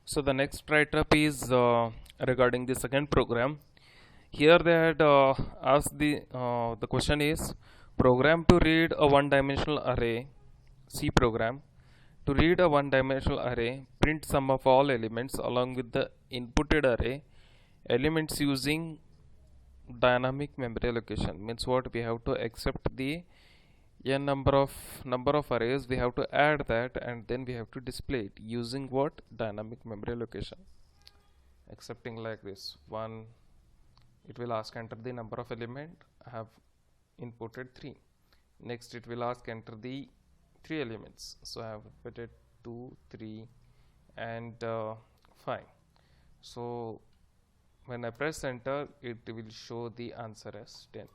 So the next write-up is regarding the second program. Here they had asked the question is program to read a one-dimensional array. C program to read a one-dimensional array. Print sum of all elements along with the inputted array elements using dynamic memory allocation. Means what, we have to accept the n number of arrays, we have to add that, and then we have to display it using what, dynamic memory allocation. Accepting like this one, it will ask enter the number of element. I have inputted 3. Next it will ask enter the 3 elements, so I have inputted 2, 3 and 5. So when I press enter, it will show the answer as 10.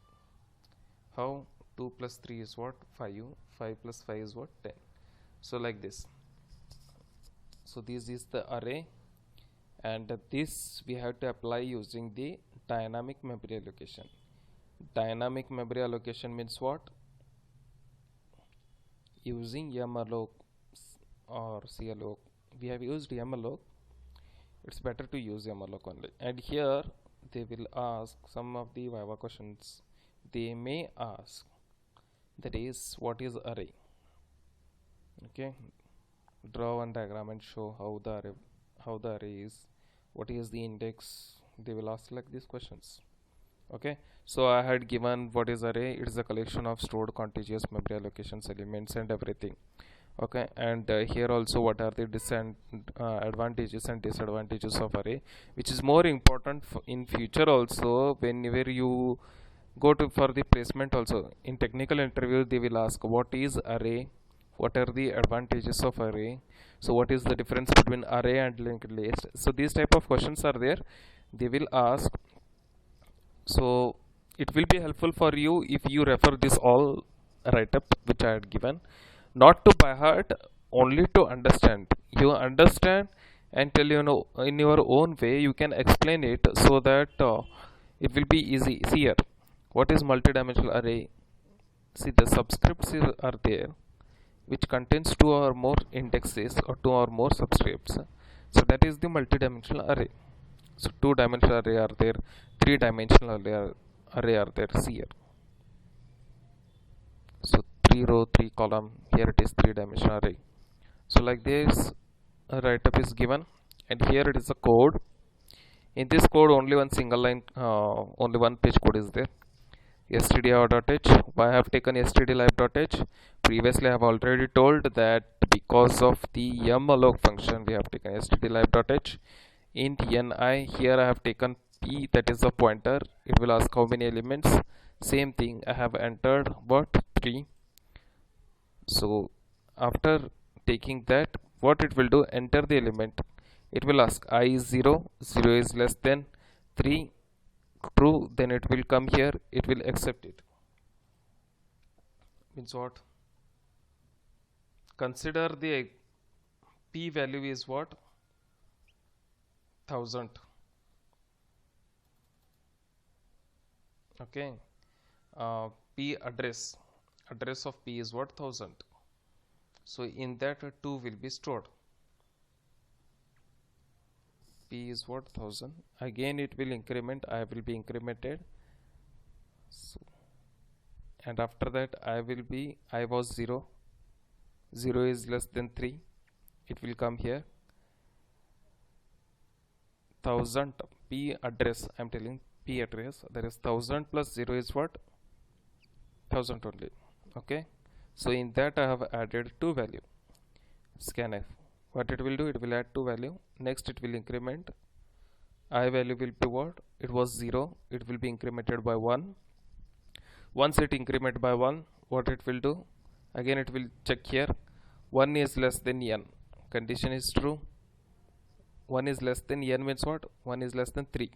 How? 2 plus 3 is what? 5. 5 plus 5 is what? 10. So like this. So this is the array, and this we have to apply using the dynamic memory allocation. Dynamic memory allocation means what? Using malloc or calloc. We have used malloc. It's better to use malloc only. And here they will ask some of the Viva questions. They may ask, that is, what is array? Okay, draw one diagram and show how the array is, what is the index. They will ask like these questions. Okay, so I had given what is array. It is a collection of stored contiguous memory allocations, elements and everything. Okay, and here also what are the advantages and disadvantages of array, which is more important in future also. Whenever you go to for the placement also, in technical interview they will ask what is array, what are the advantages of array, so what is the difference between array and linked list. So these type of questions are there, they will ask. So it will be helpful for you if you refer this all write up which I had given, not to by heart, only to understand. You understand and tell, in your own way you can explain it, so that it will be easy. See here, what is multidimensional array? See, the subscripts are there which contains 2 or more indexes or 2 or more subscripts. So that is the multidimensional array. So 2-dimensional array are there, 3-dimensional array are there. See here, so 3 row 3 column, here it is 3-dimensional array. So like this a write up is given, and here it is a code. In this code only one single line, only one page code is there. stdio.h. Why I have taken stdlib.h? Previously I have already told that because of the malloc function we have taken stdlib.h. int ni, here I have taken p, that is a pointer. It will ask how many elements. Same thing, I have entered what, 3. So after taking that, what it will do, enter the element. It will ask I is 0, 0 is less than 3, true, then it will come here, it will accept it. Means what? Consider the p value is what, 1000. Okay, p address of p is what, 1000. So in that 2 will be stored. P is what, 1000. Again it will increment, I will be incremented. So, and after that I was 0, 0 is less than 3, it will come here. 1000 p address, I am telling p address, that is 1000 plus 0 is what, 1000 only. Okay, so in that I have added 2 value. Scanf, what it will do, it will add 2 value. Next it will increment. I value will be what, it was 0, it will be incremented by 1. Once it increment by 1, what it will do, again it will check here, 1 is less than n, condition is true. 1 is less than n means what, 1 is less than 3,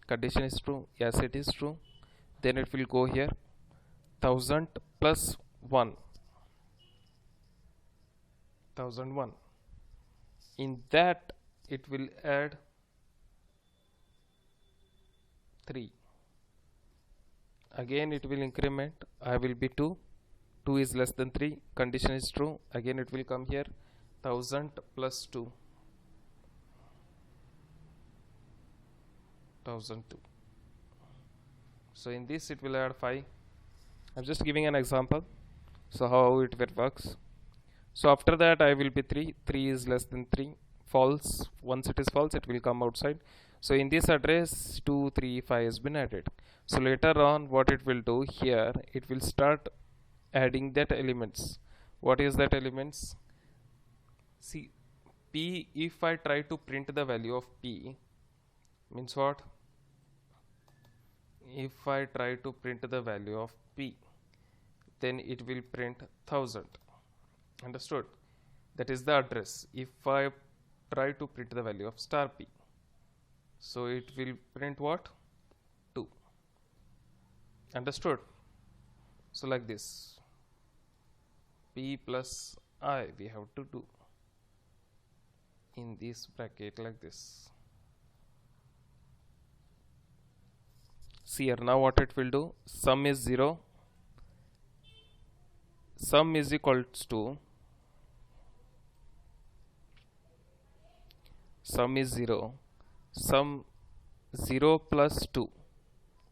condition is true, yes it is true. Then it will go here, 1000 plus 1, 1001. In that it will add 3. Again it will increment, I will be 2, 2 is less than 3, condition is true. Again it will come here, 1000 plus 2. 1002. So in this it will add 5. I'm just giving an example, so how it works. So after that I will be 3 is less than 3, false. Once it is false, it will come outside. So in this address 235 has been added. So later on what it will do here, it will start adding that elements. What is that elements? See, p, if I try to print the value of p, means what? If I try to print the value of p, then it will print 1000. Understood? That is the address. If I try to print the value of star p, so it will print what? 2. Understood? So like this, p plus I we have to do in this bracket like this. See here, now what it will do, sum is 0, sum is equals to, sum is 0, sum 0 plus 2,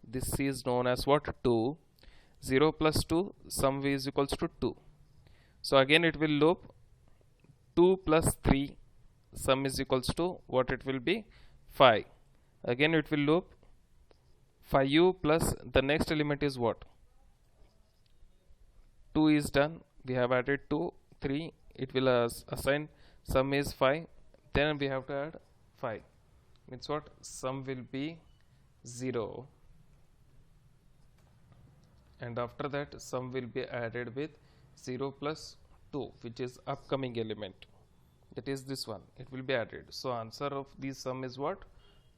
this is known as what? 2. 0 plus 2, sum is equals to 2. So again it will loop 2 plus 3, sum is equals to what it will be? 5. Again it will loop 5u plus the next element is what? 2 is done. We have added 2, 3. It will assign sum is 5. Then we have to add 5. Means what? Sum will be 0. And after that sum will be added with 0 plus 2, which is upcoming element. That is this one. It will be added. So answer of this sum is what?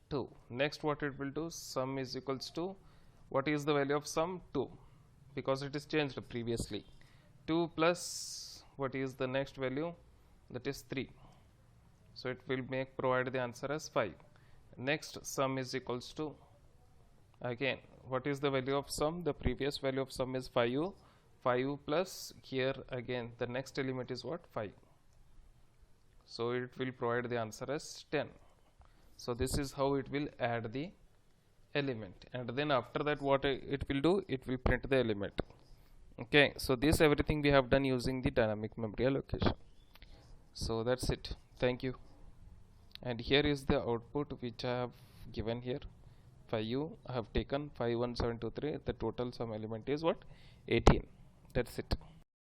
2. Next what it will do, sum is equals to, what is the value of sum? 2, because it is changed previously. 2 plus what is the next value? That is 3. So it will provide the answer as 5. Next sum is equals to, again what is the value of sum? The previous value of sum is 5u. 5u plus here again the next element is what? 5. So it will provide the answer as 10. So this is how it will add the element, and then after that what it will do, it will print the element. Okay, so this everything we have done using the dynamic memory allocation. So that's it. Thank you. And here is the output which I have given here. 5u I have taken 51723. The total sum element is what? 18. That's it.